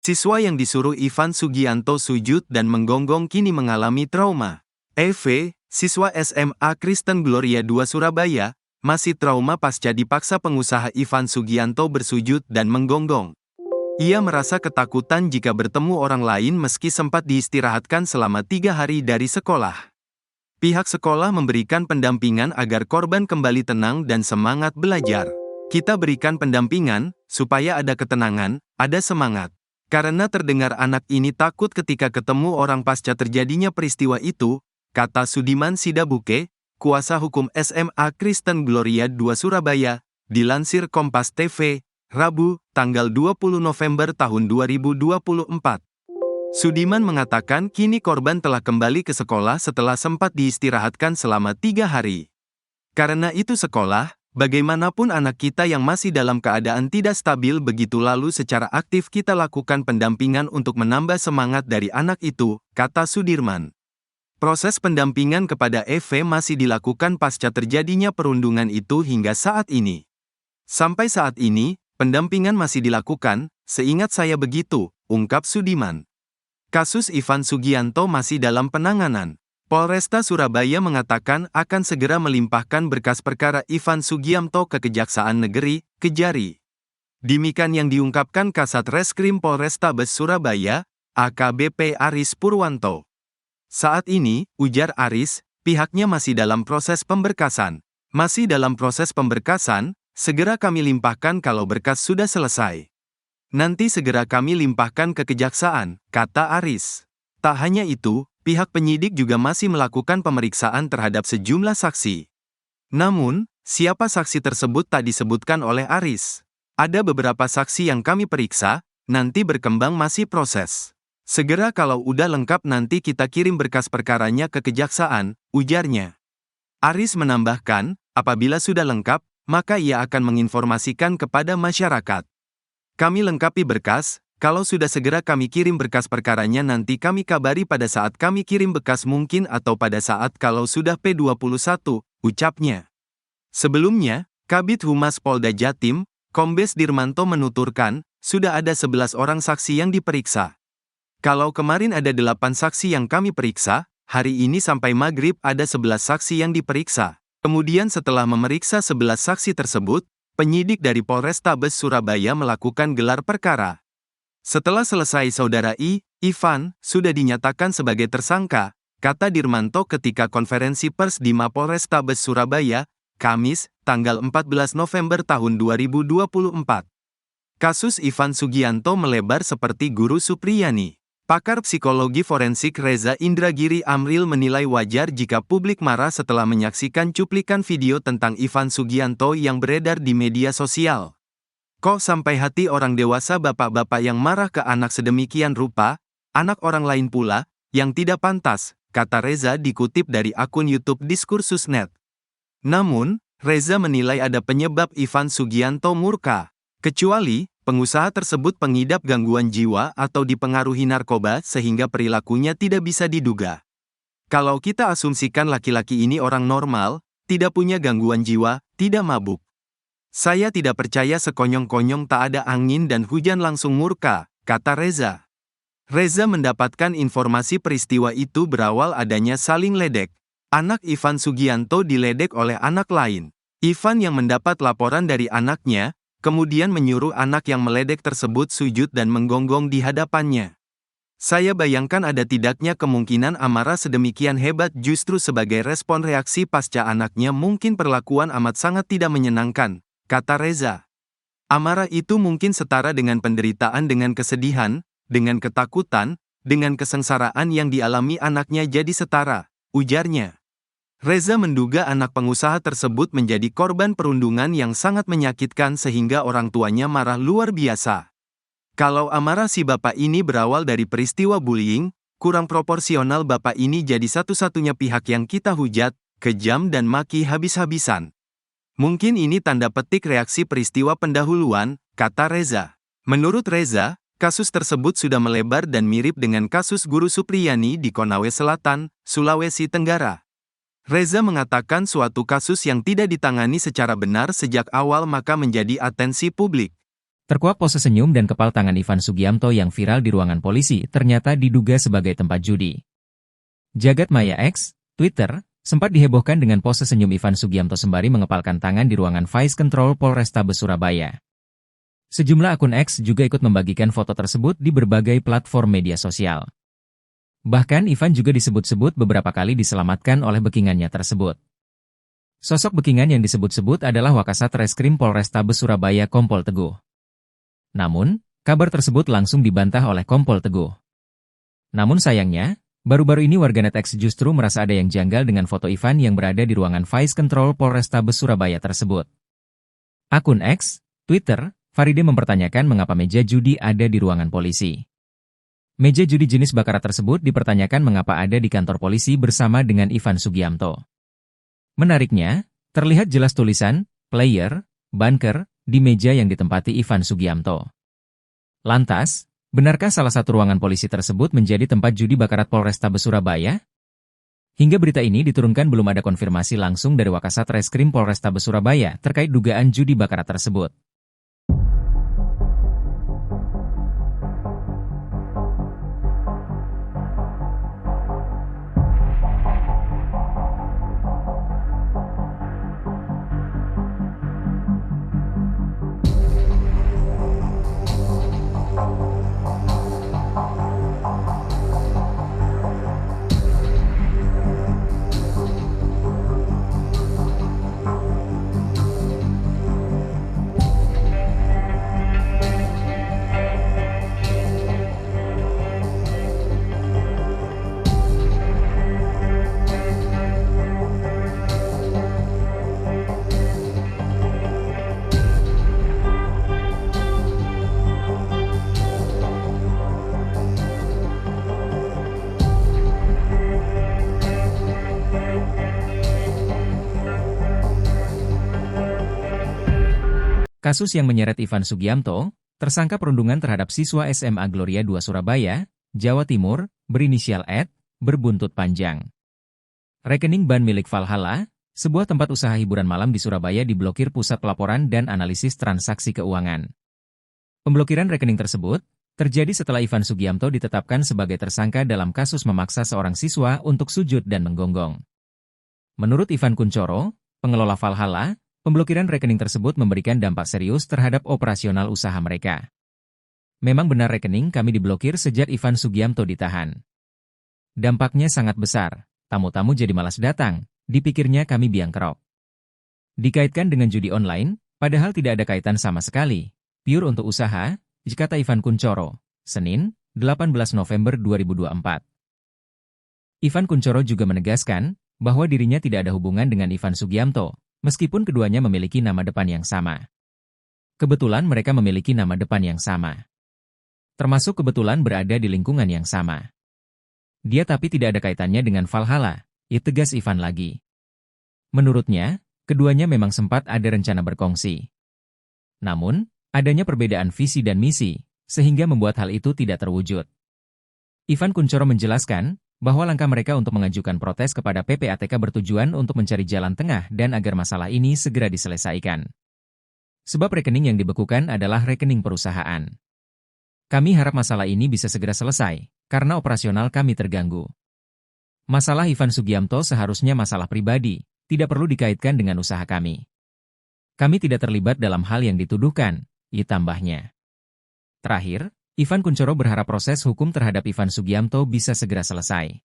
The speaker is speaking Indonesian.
Siswa yang disuruh Ivan Sugianto sujud dan menggonggong kini mengalami trauma. EV, siswa SMA Kristen Gloria II Surabaya, masih trauma pasca dipaksa pengusaha Ivan Sugianto bersujud dan menggonggong. Ia merasa ketakutan jika bertemu orang lain meski sempat diistirahatkan selama 3 hari dari sekolah. Pihak sekolah memberikan pendampingan agar korban kembali tenang dan semangat belajar. Kita berikan pendampingan, supaya ada ketenangan, ada semangat. Karena terdengar anak ini takut ketika ketemu orang pasca terjadinya peristiwa itu, kata Sudiman Sidabuke, kuasa hukum SMA Kristen Gloria II Surabaya, dilansir Kompas TV, Rabu, tanggal 20 November tahun 2024. Sudiman mengatakan kini korban telah kembali ke sekolah setelah sempat diistirahatkan selama 3 hari. Karena itu sekolah, bagaimanapun anak kita yang masih dalam keadaan tidak stabil begitu lalu secara aktif kita lakukan pendampingan untuk menambah semangat dari anak itu, kata Sudirman. Proses pendampingan kepada EV masih dilakukan pasca terjadinya perundungan itu hingga saat ini. Sampai saat ini, pendampingan masih dilakukan, seingat saya begitu, ungkap Sudiman. Kasus Ivan Sugianto masih dalam penanganan. Polresta Surabaya mengatakan akan segera melimpahkan berkas perkara Ivan Sugianto ke Kejaksaan Negeri, Kejari. Demikian yang diungkapkan Kasat Reskrim Polrestabes Surabaya, AKBP Aris Purwanto. Saat ini, ujar Aris, pihaknya masih dalam proses pemberkasan. Masih dalam proses pemberkasan, segera kami limpahkan kalau berkas sudah selesai. Nanti segera kami limpahkan ke kejaksaan, kata Aris. Tak hanya itu, pihak penyidik juga masih melakukan pemeriksaan terhadap sejumlah saksi. Namun, siapa saksi tersebut tak disebutkan oleh Aris. Ada beberapa saksi yang kami periksa, nanti berkembang masih proses. Segera kalau udah lengkap nanti kita kirim berkas perkaranya ke kejaksaan, ujarnya. Aris menambahkan, apabila sudah lengkap, maka ia akan menginformasikan kepada masyarakat. Kami lengkapi berkas, kalau sudah segera kami kirim berkas perkaranya nanti kami kabari pada saat kami kirim bekas mungkin atau pada saat kalau sudah P21, ucapnya. Sebelumnya, Kabid Humas Polda Jatim, Kombes Dirmanto menuturkan, sudah ada 11 orang saksi yang diperiksa. Kalau kemarin ada 8 saksi yang kami periksa, hari ini sampai maghrib ada 11 saksi yang diperiksa. Kemudian setelah memeriksa 11 saksi tersebut, penyidik dari Polrestabes Surabaya melakukan gelar perkara. Setelah selesai saudara Ivan, sudah dinyatakan sebagai tersangka, kata Dirmanto ketika konferensi pers di Mapolrestabes Surabaya, Kamis, tanggal 14 November tahun 2024. Kasus Ivan Sugianto melebar seperti Guru Supriyani. Pakar psikologi forensik Reza Indragiri Amril menilai wajar jika publik marah setelah menyaksikan cuplikan video tentang Ivan Sugianto yang beredar di media sosial. Kok sampai hati orang dewasa bapak-bapak yang marah ke anak sedemikian rupa, anak orang lain pula, yang tidak pantas, kata Reza dikutip dari akun YouTube Diskursus.net. Namun, Reza menilai ada penyebab Ivan Sugianto murka, kecuali pengusaha tersebut pengidap gangguan jiwa atau dipengaruhi narkoba sehingga perilakunya tidak bisa diduga. Kalau kita asumsikan laki-laki ini orang normal, tidak punya gangguan jiwa, tidak mabuk. Saya tidak percaya sekonyong-konyong tak ada angin dan hujan langsung murka, kata Reza. Reza mendapatkan informasi peristiwa itu berawal adanya saling ledek. Anak Ivan Sugianto diledek oleh anak lain. Ivan yang mendapat laporan dari anaknya, kemudian menyuruh anak yang meledek tersebut sujud dan menggonggong di hadapannya. Saya bayangkan ada tidaknya kemungkinan amarah sedemikian hebat justru sebagai respon reaksi pasca anaknya mungkin perlakuan amat sangat tidak menyenangkan, kata Reza. Amarah itu mungkin setara dengan penderitaan dengan kesedihan, dengan ketakutan, dengan kesengsaraan yang dialami anaknya jadi setara, ujarnya. Reza menduga anak pengusaha tersebut menjadi korban perundungan yang sangat menyakitkan sehingga orang tuanya marah luar biasa. Kalau amarah si bapak ini berawal dari peristiwa bullying, kurang proporsional bapak ini jadi satu-satunya pihak yang kita hujat, kejam dan maki habis-habisan. Mungkin ini tanda petik reaksi peristiwa pendahuluan, kata Reza. Menurut Reza, kasus tersebut sudah melebar dan mirip dengan kasus Guru Supriyani di Konawe Selatan, Sulawesi Tenggara. Reza mengatakan suatu kasus yang tidak ditangani secara benar sejak awal maka menjadi atensi publik. Terkuak pose senyum dan kepal tangan Ivan Sugianto yang viral di ruangan polisi ternyata diduga sebagai tempat judi. Jagat maya X, Twitter, sempat dihebohkan dengan pose senyum Ivan Sugianto sembari mengepalkan tangan di ruangan Vice Control Polrestabes Surabaya. Sejumlah akun X juga ikut membagikan foto tersebut di berbagai platform media sosial. Bahkan Ivan juga disebut-sebut beberapa kali diselamatkan oleh backingannya tersebut. Sosok backingan yang disebut-sebut adalah Wakasat Reskrim Polrestabes Surabaya Kompol Teguh. Namun, kabar tersebut langsung dibantah oleh Kompol Teguh. Namun sayangnya, baru-baru ini warganet X justru merasa ada yang janggal dengan foto Ivan yang berada di ruangan Vice Control Polrestabes Surabaya tersebut. Akun X, Twitter, Faride mempertanyakan mengapa meja judi ada di ruangan polisi. Meja judi jenis bakarat tersebut dipertanyakan mengapa ada di kantor polisi bersama dengan Ivan Sugianto. Menariknya, terlihat jelas tulisan, player, bunker, di meja yang ditempati Ivan Sugianto. Lantas, benarkah salah satu ruangan polisi tersebut menjadi tempat judi bakarat Polrestabes Surabaya? Hingga berita ini diturunkan belum ada konfirmasi langsung dari Wakasat Reskrim Polrestabes Surabaya terkait dugaan judi bakarat tersebut. Kasus yang menyeret Ivan Sugianto, tersangka perundungan terhadap siswa SMA Gloria 2 Surabaya, Jawa Timur, berinisial Ed, berbuntut panjang. Rekening ban milik Valhalla, sebuah tempat usaha hiburan malam di Surabaya diblokir Pusat Pelaporan dan Analisis Transaksi Keuangan. Pemblokiran rekening tersebut terjadi setelah Ivan Sugianto ditetapkan sebagai tersangka dalam kasus memaksa seorang siswa untuk sujud dan menggonggong. Menurut Ivan Kunchoro, pengelola Valhalla, pemblokiran rekening tersebut memberikan dampak serius terhadap operasional usaha mereka. Memang benar rekening kami diblokir sejak Ivan Sugianto ditahan. Dampaknya sangat besar, tamu-tamu jadi malas datang, dipikirnya kami biang kerok. Dikaitkan dengan judi online, padahal tidak ada kaitan sama sekali, pure untuk usaha, kata Ivan Kunchoro, Senin, 18 November 2024. Ivan Kunchoro juga menegaskan bahwa dirinya tidak ada hubungan dengan Ivan Sugianto, meskipun keduanya memiliki nama depan yang sama. Kebetulan mereka memiliki nama depan yang sama. Termasuk kebetulan berada di lingkungan yang sama. Dia tapi tidak ada kaitannya dengan Valhalla, tegas Ivan lagi. Menurutnya, keduanya memang sempat ada rencana berkongsi. Namun, adanya perbedaan visi dan misi, sehingga membuat hal itu tidak terwujud. Ivan Kunchoro menjelaskan bahwa langkah mereka untuk mengajukan protes kepada PPATK bertujuan untuk mencari jalan tengah dan agar masalah ini segera diselesaikan. Sebab rekening yang dibekukan adalah rekening perusahaan. Kami harap masalah ini bisa segera selesai, karena operasional kami terganggu. Masalah Ivan Sugianto seharusnya masalah pribadi, tidak perlu dikaitkan dengan usaha kami. Kami tidak terlibat dalam hal yang dituduhkan, tambahnya. Terakhir, Ivan Kunchoro berharap proses hukum terhadap Ivan Sugianto bisa segera selesai.